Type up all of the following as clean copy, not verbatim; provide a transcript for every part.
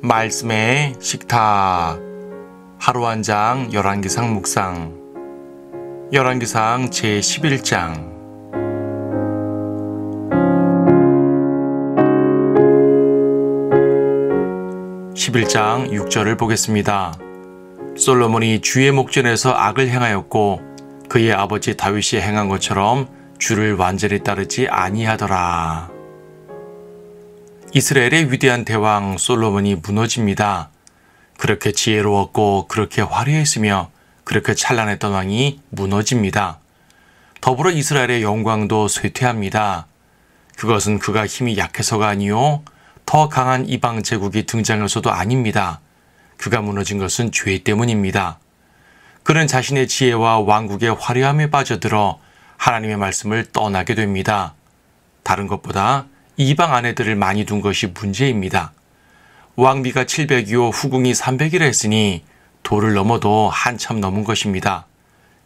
말씀의 식탁 하루 한 장 열왕기상 묵상 열왕기상 제11장 11장 6절을 보겠습니다. 솔로몬이 주의 목전에서 악을 행하였고 그의 아버지 다윗이 행한 것처럼 주를 완전히 따르지 아니하더라. 이스라엘의 위대한 대왕 솔로몬이 무너집니다. 그렇게 지혜로웠고 그렇게 화려했으며 그렇게 찬란했던 왕이 무너집니다. 더불어 이스라엘의 영광도 쇠퇴합니다. 그것은 그가 힘이 약해서가 아니요 더 강한 이방 제국이 등장해서도 아닙니다. 그가 무너진 것은 죄 때문입니다. 그는 자신의 지혜와 왕국의 화려함에 빠져들어 하나님의 말씀을 떠나게 됩니다. 다른 것보다 이방 아내들을 많이 둔 것이 문제입니다. 왕비가 700이요 후궁이 300이라 했으니 도를 넘어도 한참 넘은 것입니다.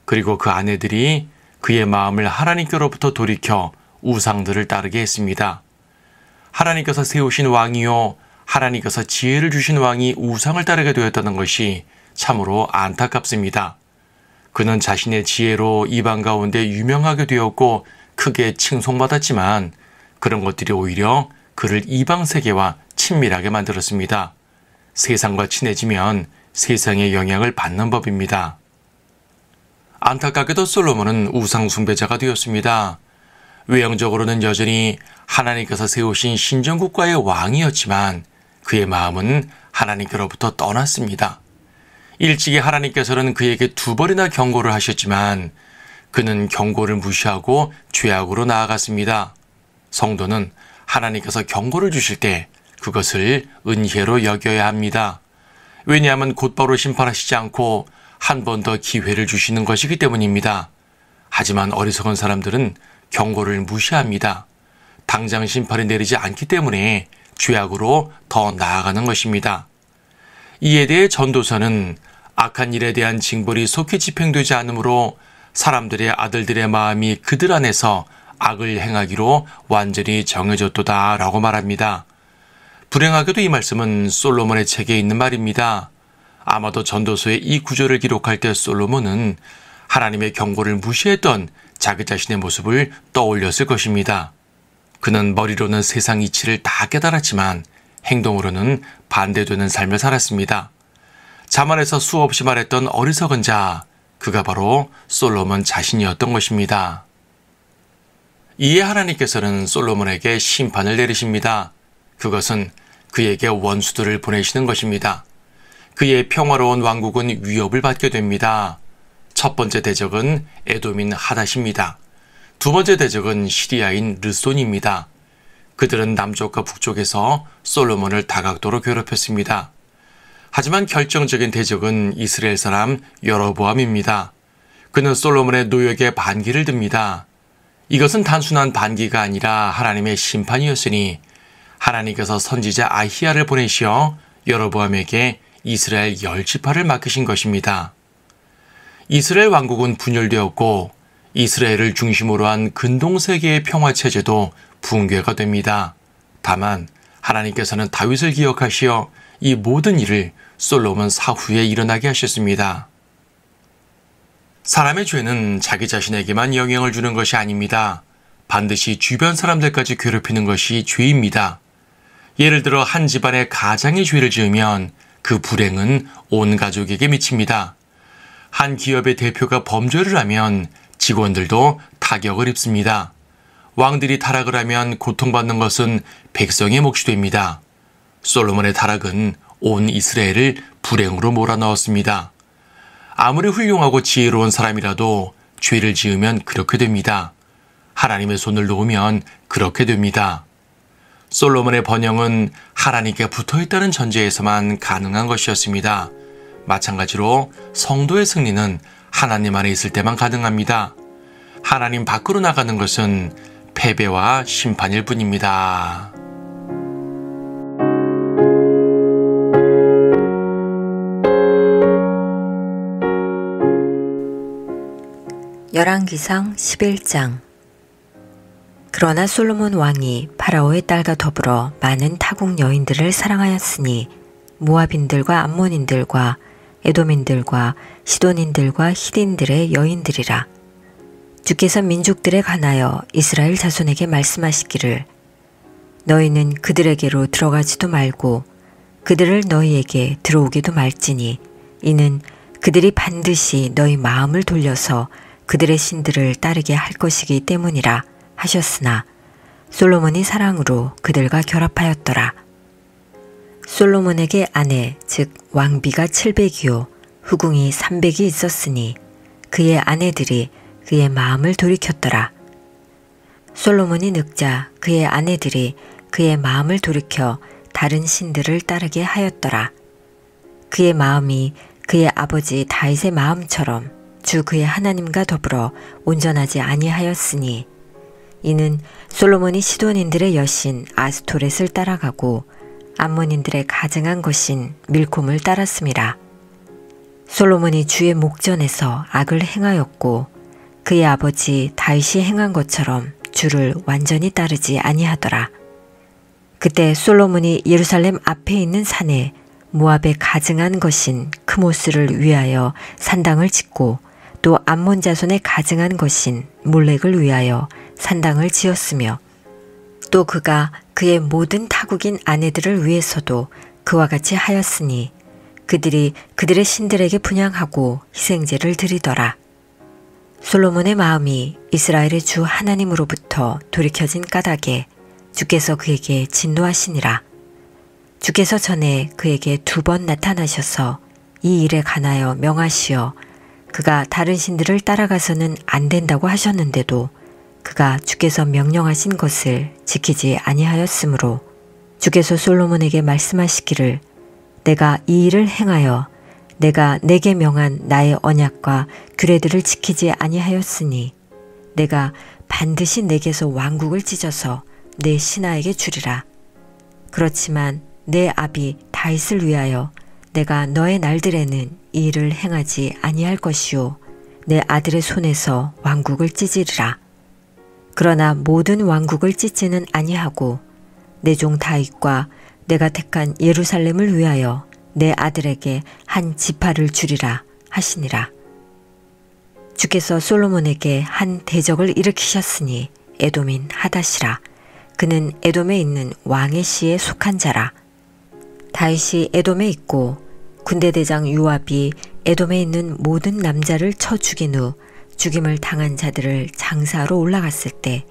그리고 그 아내들이 그의 마음을 하나님께로부터 돌이켜 우상들을 따르게 했습니다. 하나님께서 세우신 왕이요 하나님께서 지혜를 주신 왕이 우상을 따르게 되었다는 것이 참으로 안타깝습니다. 그는 자신의 지혜로 이방 가운데 유명하게 되었고 크게 칭송받았지만 그런 것들이 오히려 그를 이방 세계와 친밀하게 만들었습니다. 세상과 친해지면 세상의 영향을 받는 법입니다. 안타깝게도 솔로몬은 우상 숭배자가 되었습니다. 외형적으로는 여전히 하나님께서 세우신 신정국가의 왕이었지만 그의 마음은 하나님께로부터 떠났습니다. 일찍이 하나님께서는 그에게 2번이나 경고를 하셨지만 그는 경고를 무시하고 죄악으로 나아갔습니다. 성도는 하나님께서 경고를 주실 때 그것을 은혜로 여겨야 합니다. 왜냐하면 곧바로 심판하시지 않고 한 번 더 기회를 주시는 것이기 때문입니다. 하지만 어리석은 사람들은 경고를 무시합니다. 당장 심판이 내리지 않기 때문에 죄악으로 더 나아가는 것입니다. 이에 대해 전도서는 악한 일에 대한 징벌이 속히 집행되지 않으므로 사람들의 아들들의 마음이 그들 안에서 악을 행하기로 완전히 정해졌도다 라고 말합니다. 불행하게도 이 말씀은 솔로몬의 책에 있는 말입니다. 아마도 전도서의 이 구절을 기록할 때 솔로몬은 하나님의 경고를 무시했던 자기 자신의 모습을 떠올렸을 것입니다. 그는 머리로는 세상 이치를 다 깨달았지만 행동으로는 반대되는 삶을 살았습니다. 자만에서 수없이 말했던 어리석은 자, 그가 바로 솔로몬 자신이었던 것입니다. 이에 하나님께서는 솔로몬에게 심판을 내리십니다. 그것은 그에게 원수들을 보내시는 것입니다. 그의 평화로운 왕국은 위협을 받게 됩니다. 첫 번째 대적은 에돔인 하닷입니다. 두 번째 대적은 시리아인 르손입니다. 그들은 남쪽과 북쪽에서 솔로몬을 다각도로 괴롭혔습니다. 하지만 결정적인 대적은 이스라엘 사람 여로보암입니다. 그는 솔로몬의 노역에 반기를 듭니다. 이것은 단순한 반기가 아니라 하나님의 심판이었으니 하나님께서 선지자 아히야를 보내시어 여로보암에게 이스라엘 10지파를 맡기신 것입니다. 이스라엘 왕국은 분열되었고 이스라엘을 중심으로 한 근동세계의 평화체제도 붕괴가 됩니다. 다만 하나님께서는 다윗을 기억하시어 이 모든 일을 솔로몬 사후에 일어나게 하셨습니다. 사람의 죄는 자기 자신에게만 영향을 주는 것이 아닙니다. 반드시 주변 사람들까지 괴롭히는 것이 죄입니다. 예를 들어 한 집안의 가장이 죄를 지으면 그 불행은 온 가족에게 미칩니다. 한 기업의 대표가 범죄를 하면 직원들도 타격을 입습니다. 왕들이 타락을 하면 고통받는 것은 백성의 몫이 됩니다. 솔로몬의 타락은 온 이스라엘을 불행으로 몰아넣었습니다. 아무리 훌륭하고 지혜로운 사람이라도 죄를 지으면 그렇게 됩니다. 하나님의 손을 놓으면 그렇게 됩니다. 솔로몬의 번영은 하나님께 붙어있다는 전제에서만 가능한 것이었습니다. 마찬가지로 성도의 승리는 하나님 안에 있을 때만 가능합니다. 하나님 밖으로 나가는 것은 패배와 심판일 뿐입니다. 열왕기상 11장. 그러나 솔로몬 왕이 파라오의 딸과 더불어 많은 타국 여인들을 사랑하였으니 모압인들과 암몬인들과 에돔인들과 시돈인들과 히딘들의 여인들이라. 주께서 민족들에 관하여 이스라엘 자손에게 말씀하시기를 너희는 그들에게로 들어가지도 말고 그들을 너희에게 들어오기도 말지니 이는 그들이 반드시 너희 마음을 돌려서 그들의 신들을 따르게 할 것이기 때문이라 하셨으나 솔로몬이 사랑으로 그들과 결합하였더라. 솔로몬에게 아내 즉 왕비가 700이요 후궁이 300이 있었으니 그의 아내들이 그의 마음을 돌이켰더라. 솔로몬이 늙자 그의 아내들이 그의 마음을 돌이켜 다른 신들을 따르게 하였더라. 그의 마음이 그의 아버지 다윗의 마음처럼 주 그의 하나님과 더불어 온전하지 아니하였으니 이는 솔로몬이 시돈인들의 여신 아스토렛을 따라가고 암몬인들의 가증한 것인 밀콤을 따랐음이라. 솔로몬이 주의 목전에서 악을 행하였고 그의 아버지 다윗이 행한 것처럼 주를 완전히 따르지 아니하더라. 그때 솔로몬이 예루살렘 앞에 있는 산에 모압의 가증한 것인 크모스를 위하여 산당을 짓고 또 암몬 자손의 가증한 것인 몰렉을 위하여 산당을 지었으며 또 그가 그의 모든 타국인 아내들을 위해서도 그와 같이 하였으니 그들이 그들의 신들에게 분향하고 희생제를 드리더라. 솔로몬의 마음이 이스라엘의 주 하나님으로부터 돌이켜진 까닭에 주께서 그에게 진노하시니라. 주께서 전에 그에게 2번 나타나셔서 이 일에 관하여 명하시어 그가 다른 신들을 따라가서는 안 된다고 하셨는데도 그가 주께서 명령하신 것을 지키지 아니하였으므로 주께서 솔로몬에게 말씀하시기를 내가 이 일을 행하여 내가 내게 명한 나의 언약과 규례들을 지키지 아니하였으니 내가 반드시 내게서 왕국을 찢어서 내 신하에게 주리라. 그렇지만 내 아비 다윗을 위하여 내가 너의 날들에는 이 일을 행하지 아니할 것이요 내 아들의 손에서 왕국을 찢으리라. 그러나 모든 왕국을 찢지는 아니하고 내 종 다윗과 내가 택한 예루살렘을 위하여 내 아들에게 한 지파를 주리라 하시니라. 주께서 솔로몬에게 한 대적을 일으키셨으니 에돔인 하닷이라. 그는 에돔에 있는 왕의 씨에 속한 자라. 다윗이 에돔에 있고 군대대장 요압이 에돔에 있는 모든 남자를 쳐 죽인 후 죽임을 당한 자들을 장사하러 올라갔을 때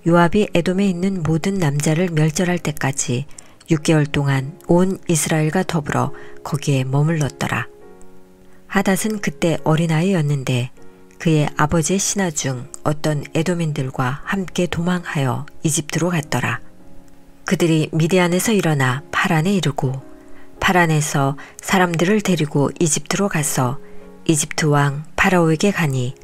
요압이 에돔에 있는 모든 남자를 멸절할 때까지 6개월 동안 온 이스라엘과 더불어 거기에 머물렀더라. 하닷은 그때 어린아이였는데 그의 아버지의 신하 중 어떤 에돔인들과 함께 도망하여 이집트로 갔더라. 그들이 미디안에서 일어나 파란에 이르고 파란에서 사람들을 데리고 이집트로 가서 이집트 왕 파라오에게 가니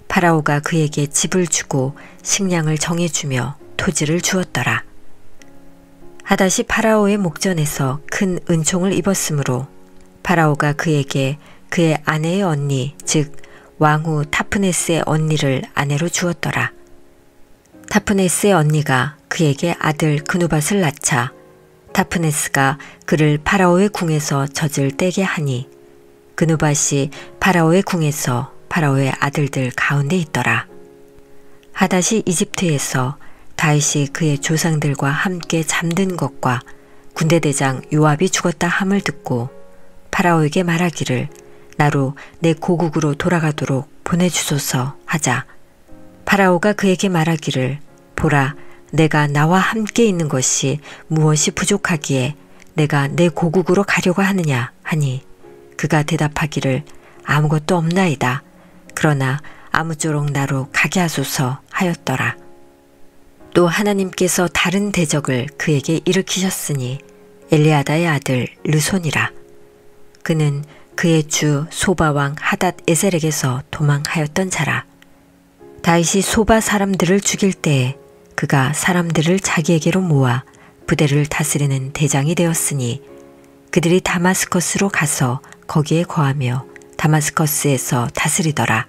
파라오가 그에게 집을 주고 식량을 정해주며 토지를 주었더라. 하닷이 파라오의 목전에서 큰 은총을 입었으므로 파라오가 그에게 그의 아내의 언니 즉 왕후 타프네스의 언니를 아내로 주었더라. 타프네스의 언니가 그에게 아들 그누밧을 낳자 타프네스가 그를 파라오의 궁에서 젖을 떼게 하니 그누밧이 파라오의 궁에서 파라오의 아들들 가운데 있더라. 하닷이 이집트에서 다윗이 그의 조상들과 함께 잠든 것과 군대대장 요압이 죽었다 함을 듣고 파라오에게 말하기를 나로 내 고국으로 돌아가도록 보내주소서 하자. 파라오가 그에게 말하기를 보라 내가 나와 함께 있는 것이 무엇이 부족하기에 내가 내 고국으로 가려고 하느냐 하니 그가 대답하기를 아무것도 없나이다. 그러나 아무쪼록 나로 가게 하소서 하였더라. 또 하나님께서 다른 대적을 그에게 일으키셨으니 엘리아다의 아들 르손이라. 그는 그의 주 소바왕 하닷 에셀에게서 도망하였던 자라. 다윗이 소바 사람들을 죽일 때에 그가 사람들을 자기에게로 모아 부대를 다스리는 대장이 되었으니 그들이 다마스커스로 가서 거기에 거하며 다마스커스에서 다스리더라.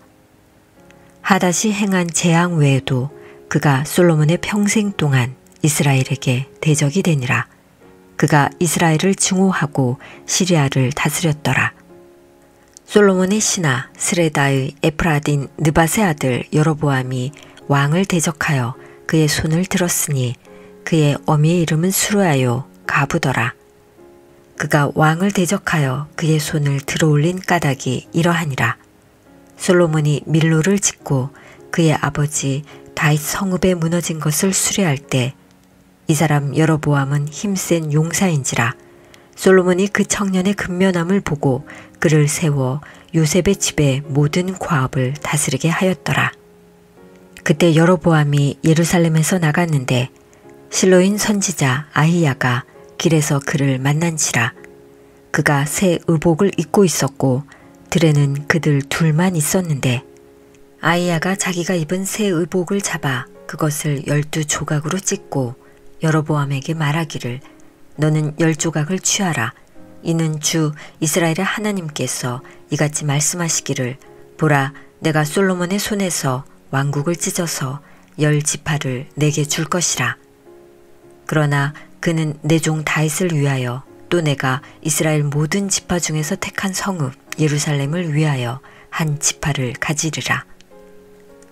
하닷이 행한 재앙 외에도 그가 솔로몬의 평생 동안 이스라엘에게 대적이 되니라. 그가 이스라엘을 증오하고 시리아를 다스렸더라. 솔로몬의 신하 스레다의 에프라딘 느밧의 아들 여로보암이 왕을 대적하여 그의 손을 들었으니 그의 어미의 이름은 수르아요 가부더라. 그가 왕을 대적하여 그의 손을 들어올린 까닭이 이러하니라. 솔로몬이 밀로를 짓고 그의 아버지 다윗 성읍에 무너진 것을 수리할 때 이 사람 여로보암은 힘센 용사인지라. 솔로몬이 그 청년의 근면함을 보고 그를 세워 요셉의 집의 모든 과업을 다스리게 하였더라. 그때 여로보암이 예루살렘에서 나갔는데 실로인 선지자 아히야가 길에서 그를 만난지라. 그가 새 의복을 입고 있었고 들에는 그들 둘만 있었는데 아히야가 자기가 입은 새 의복을 잡아 그것을 12조각으로 찢고 여로보암에게 말하기를 너는 10조각을 취하라. 이는 주 이스라엘의 하나님께서 이같이 말씀하시기를 보라 내가 솔로몬의 손에서 왕국을 찢어서 10지파를 내게 줄 것이라. 그러나 그는 내 종 다윗을 위하여 또 내가 이스라엘 모든 지파 중에서 택한 성읍 예루살렘을 위하여 한 지파를 가지리라.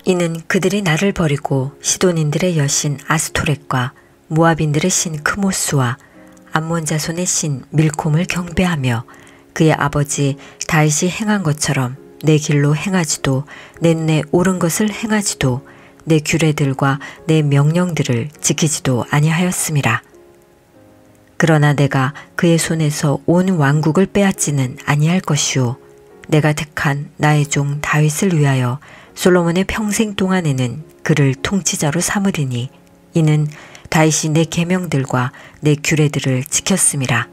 이는 그들이 나를 버리고 시돈인들의 여신 아스토렛과 모압인들의 신 크모스와 암몬 자손의 신 밀콤을 경배하며 그의 아버지 다윗이 행한 것처럼 내 길로 행하지도 내 눈에 옳은 것을 행하지도 내 규례들과 내 명령들을 지키지도 아니하였음이라. 그러나 내가 그의 손에서 온 왕국을 빼앗지는 아니할 것이요 내가 택한 나의 종 다윗을 위하여 솔로몬의 평생 동안에는 그를 통치자로 삼으리니 이는 다윗이 내 계명들과 내 규례들을 지켰음이라.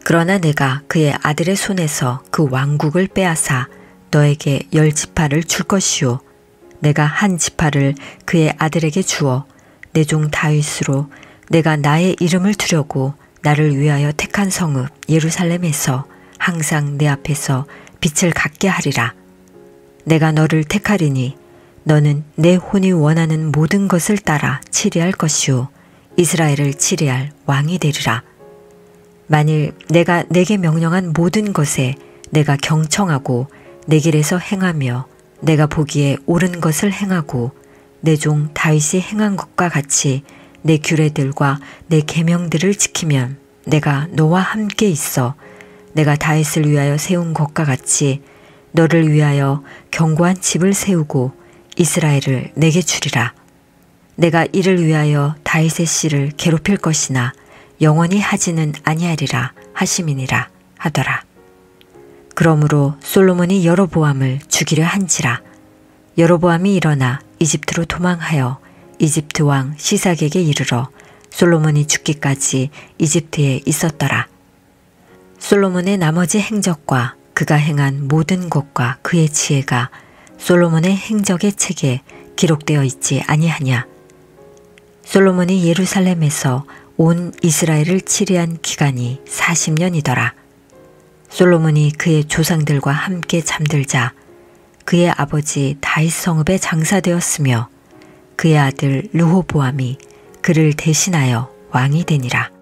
그러나 내가 그의 아들의 손에서 그 왕국을 빼앗아 너에게 10지파를 줄 것이요 내가 한 지파를 그의 아들에게 주어 내 종 다윗으로 내가 나의 이름을 두려고 나를 위하여 택한 성읍 예루살렘에서 항상 내 앞에서 빛을 갖게 하리라. 내가 너를 택하리니 너는 내 혼이 원하는 모든 것을 따라 치리할 것이요 이스라엘을 치리할 왕이 되리라. 만일 내가 내게 명령한 모든 것에 내가 경청하고 내 길에서 행하며 내가 보기에 옳은 것을 행하고 내 종 다윗이 행한 것과 같이 내 규례들과 내 계명들을 지키면 내가 너와 함께 있어 내가 다윗을 위하여 세운 것과 같이 너를 위하여 견고한 집을 세우고 이스라엘을 내게 주리라. 내가 이를 위하여 다윗의 씨를 괴롭힐 것이나 영원히 하지는 아니하리라 하심이니라 하더라. 그러므로 솔로몬이 여로보암을 죽이려 한지라. 여로보암이 일어나 이집트로 도망하여 이집트 왕 시삭에게 이르러 솔로몬이 죽기까지 이집트에 있었더라. 솔로몬의 나머지 행적과 그가 행한 모든 것과 그의 지혜가 솔로몬의 행적의 책에 기록되어 있지 아니하냐. 솔로몬이 예루살렘에서 온 이스라엘을 치리한 기간이 40년이더라. 솔로몬이 그의 조상들과 함께 잠들자 그의 아버지 다윗 성읍에 장사되었으며 그의 아들 르호보암이 그를 대신하여 왕이 되니라.